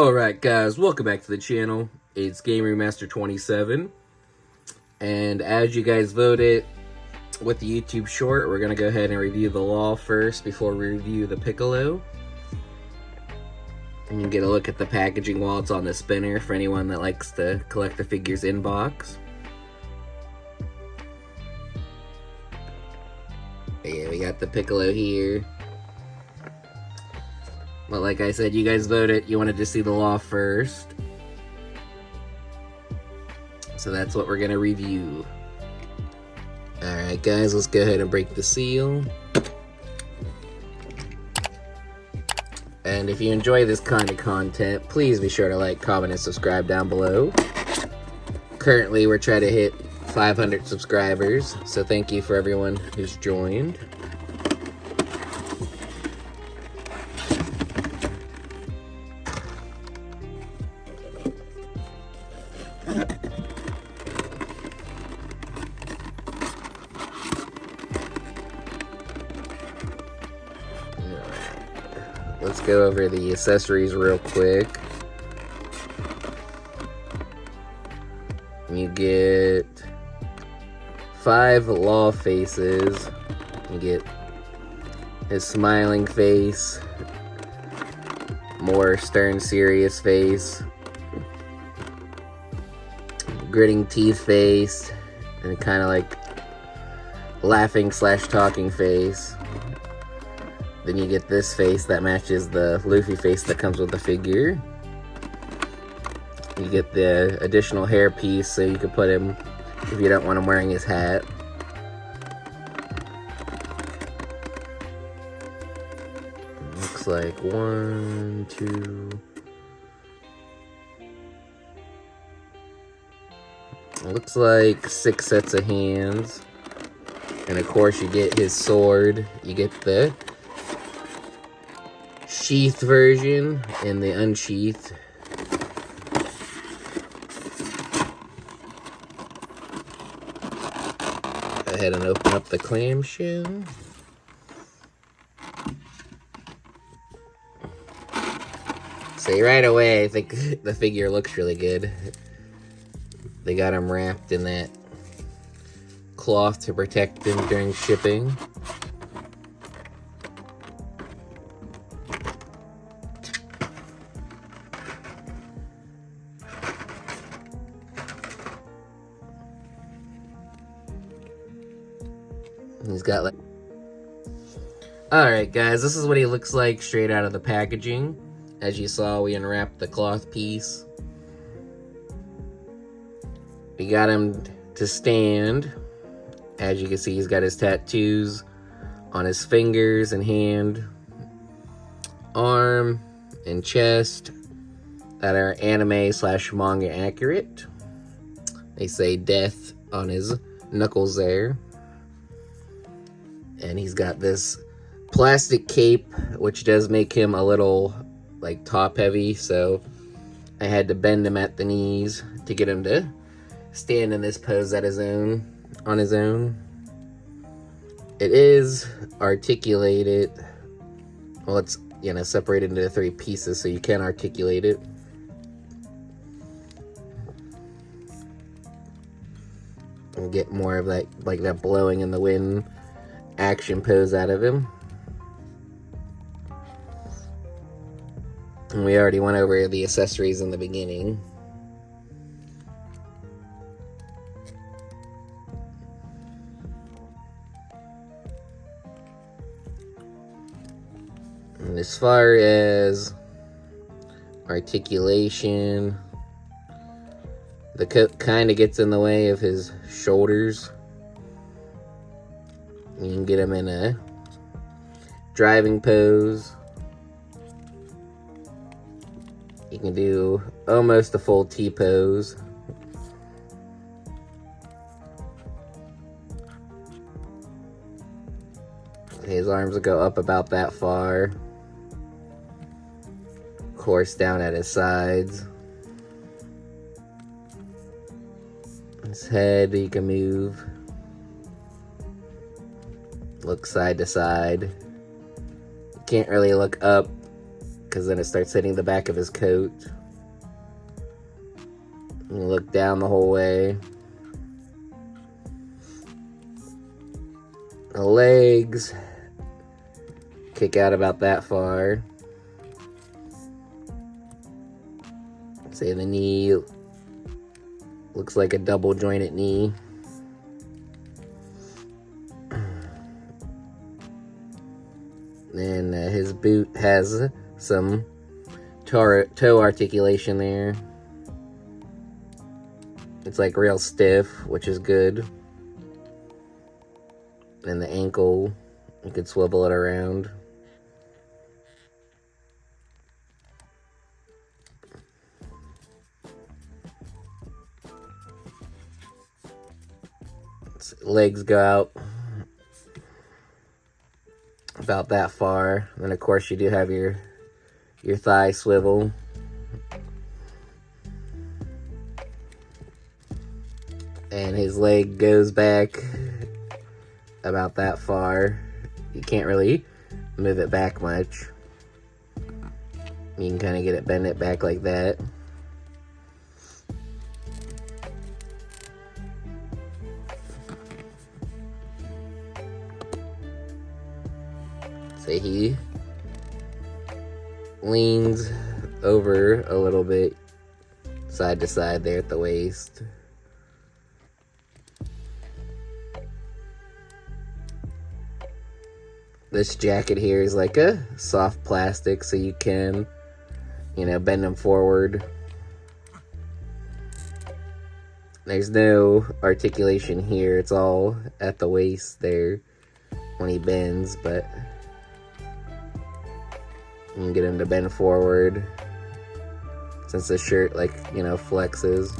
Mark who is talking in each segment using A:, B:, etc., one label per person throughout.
A: Alright guys, welcome back to the channel. It's Game Remaster 27. And as you guys voted with the YouTube short, we're going to go ahead and review the Law first before we review the Piccolo. And you get a look at the packaging while it's on the spinner for anyone that likes to collect the figures in box. But yeah, we got the Piccolo here. But like I said, you guys voted, you wanted to see the Law first. So that's what we're going to review. Alright guys, let's go ahead and break the seal. And if you enjoy this kind of content, please be sure to like, comment, and subscribe down below. Currently, we're trying to hit 500 subscribers, so thank you for everyone who's joined. Let's go over the accessories real quick. You get 5 Law faces. You get his smiling face, more stern, serious face, gritting teeth face, and kind of like laughing / talking face. Then you get this face that matches the Luffy face that comes with the figure. You get the additional hair piece so you can put him if you don't want him wearing his hat. Looks like 1, 2. Looks like 6 sets of hands. And of course you get his sword. You get the sheath version and the unsheathed. Go ahead and open up the clamshell. See, right away, I think the figure looks really good. They got him wrapped in that cloth to protect him during shipping. He's got like... Alright guys, this is what he looks like straight out of the packaging. As you saw, we unwrapped the cloth piece. We got him to stand. As you can see, he's got his tattoos on his fingers and hand, arm, and chest that are anime / manga accurate. They say death on his knuckles there. And he's got this plastic cape, which does make him a little like top heavy, so I had to bend him at the knees to get him to stand in this pose on his own. It is articulated. Well, it's, you know, separated into 3 pieces, so you can articulate it. And get more of that, like that blowing in the wind action pose out of him. And we already went over the accessories in the beginning. And as far as articulation, the coat kind of gets in the way of his shoulders. You can get him in a driving pose. You can do almost a full T pose. His arms will go up about that far. Of course, down at his sides. His head, he can move. Look side to side. Can't really look up because then it starts hitting the back of his coat. You look down the whole way. The legs kick out about that far. Say the knee looks like a double jointed knee. And his boot has some toe articulation there. It's like real stiff, which is good. And the ankle, you could swivel it around. Legs go out about that far. And then of course you do have your thigh swivel. And his leg goes back about that far. You can't really move it back much. You can kind of bend it back like that. So he leans over a little bit, side to side there at the waist. This jacket here is like a soft plastic, so you can, bend them forward. There's no articulation here. It's all at the waist there when he bends, but you can get him to bend forward since the shirt, flexes.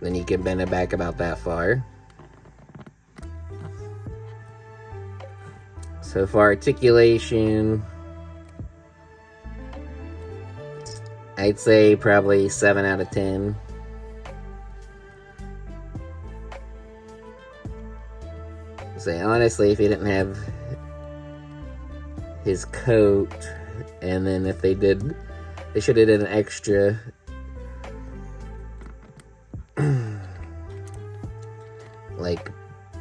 A: Then you can bend it back about that far. So for articulation, I'd say probably 7 out of 10. Say honestly, if he didn't have his coat, and then if they should have did an extra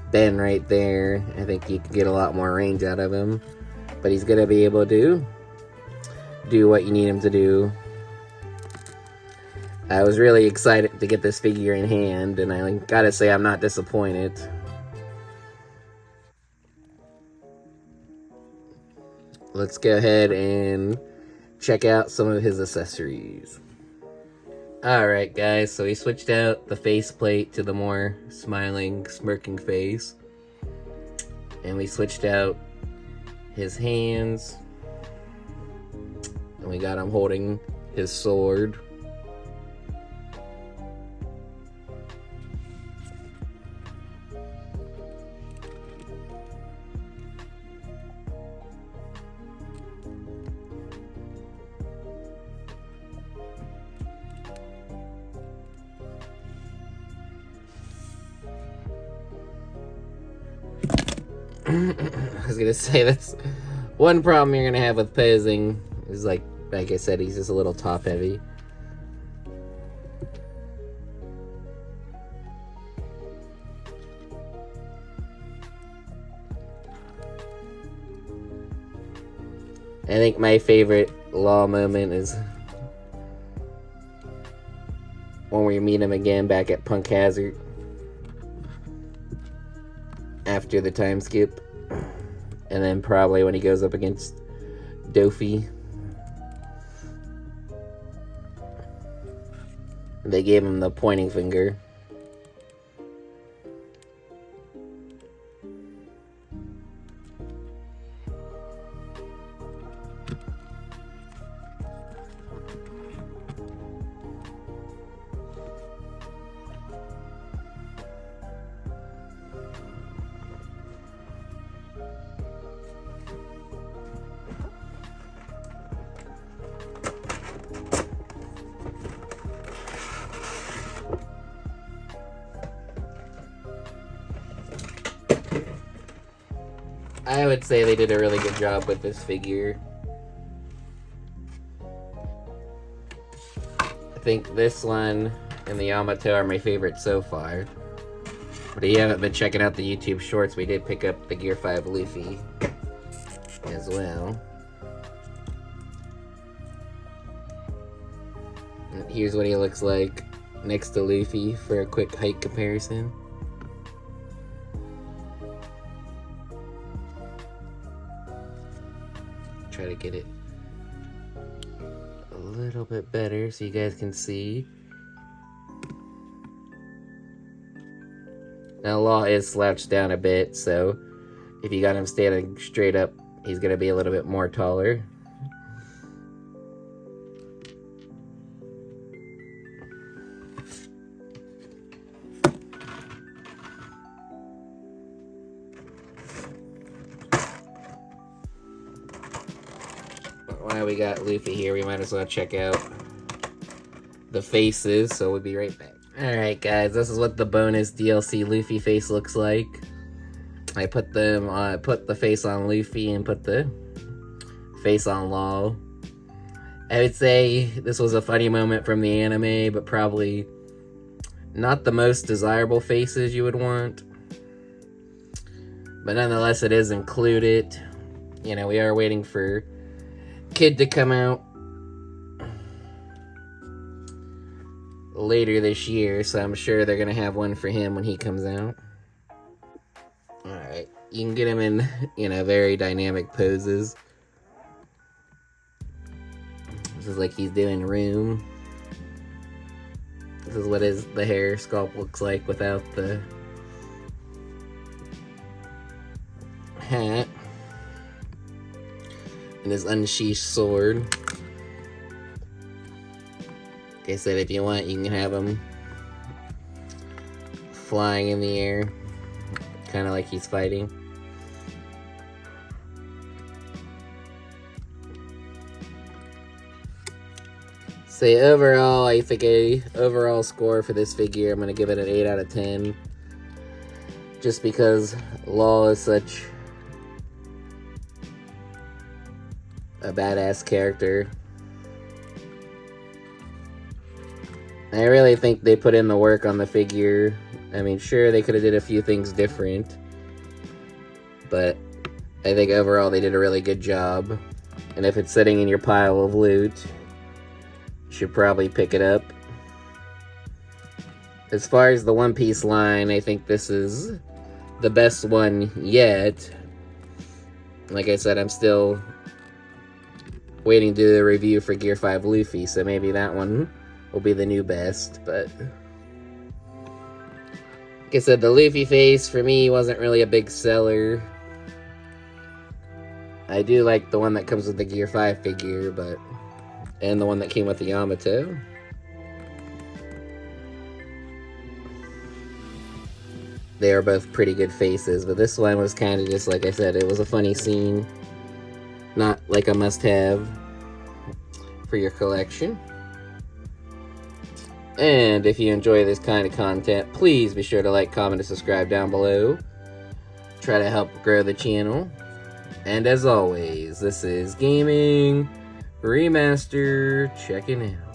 A: bend right there. I think you could get a lot more range out of him, but he's gonna be able to do what you need him to do. I was really excited to get this figure in hand, and I gotta say I'm not disappointed. Let's go ahead and check out some of his accessories. Alright guys, so we switched out the faceplate to the more smiling, smirking face. And we switched out his hands. And we got him holding his sword. I was gonna say, that's one problem you're gonna have with posing is like I said, he's just a little top heavy. I think my favorite Law moment is when we meet him again back at Punk Hazard after the time skip, and then probably when he goes up against Dofi. They gave him the pointing finger. I would say they did a really good job with this figure. think this one and the Yamato are my favorite so far. But if you haven't been checking out the YouTube shorts, we did pick up the Gear 5 Luffy as well. And here's what he looks like next to Luffy for a quick height comparison. Try to get it a little bit better so you guys can see. Now Law is slouched down a bit, so if you got him standing straight up, he's gonna be a little bit more taller. While we got Luffy here, we might as well check out the faces, so we'll be right back. Alright guys, this is what the bonus DLC Luffy face looks like. I put the face on Luffy and put the face on Law. I would say this was a funny moment from the anime, but probably not the most desirable faces you would want. But nonetheless, it is included. You know, we are waiting for Kid to come out later this year, so I'm sure they're gonna have one for him when he comes out. Alright, you can get him in, you know, very dynamic poses. This is like he's doing room. This is what the hair sculpt looks like without the hat. And his unsheathed sword. Like I said, if you want, you can have him flying in the air, kind of like he's fighting. So overall, I think overall score for this figure, I'm going to give it an 8 out of 10. Just because Law is such a badass character. I really think they put in the work on the figure. I mean, sure, they could have did a few things different, but I think overall they did a really good job. And if it's sitting in your pile of loot, you should probably pick it up. As far as the One Piece line, I think this is the best one yet. Like I said, I'm still waiting to do the review for Gear 5 Luffy, so maybe that one will be the new best. But like I said, the Luffy face for me wasn't really a big seller. I do like the one that comes with the Gear 5 figure, and the one that came with the Yamato. They are both pretty good faces, but this one was kind of just, like I said, it was a funny scene. Not like a must-have for your collection. And if you enjoy this kind of content, please be sure to like, comment, and subscribe down below. Try to help grow the channel. And as always, this is Gaming Remaster checking out.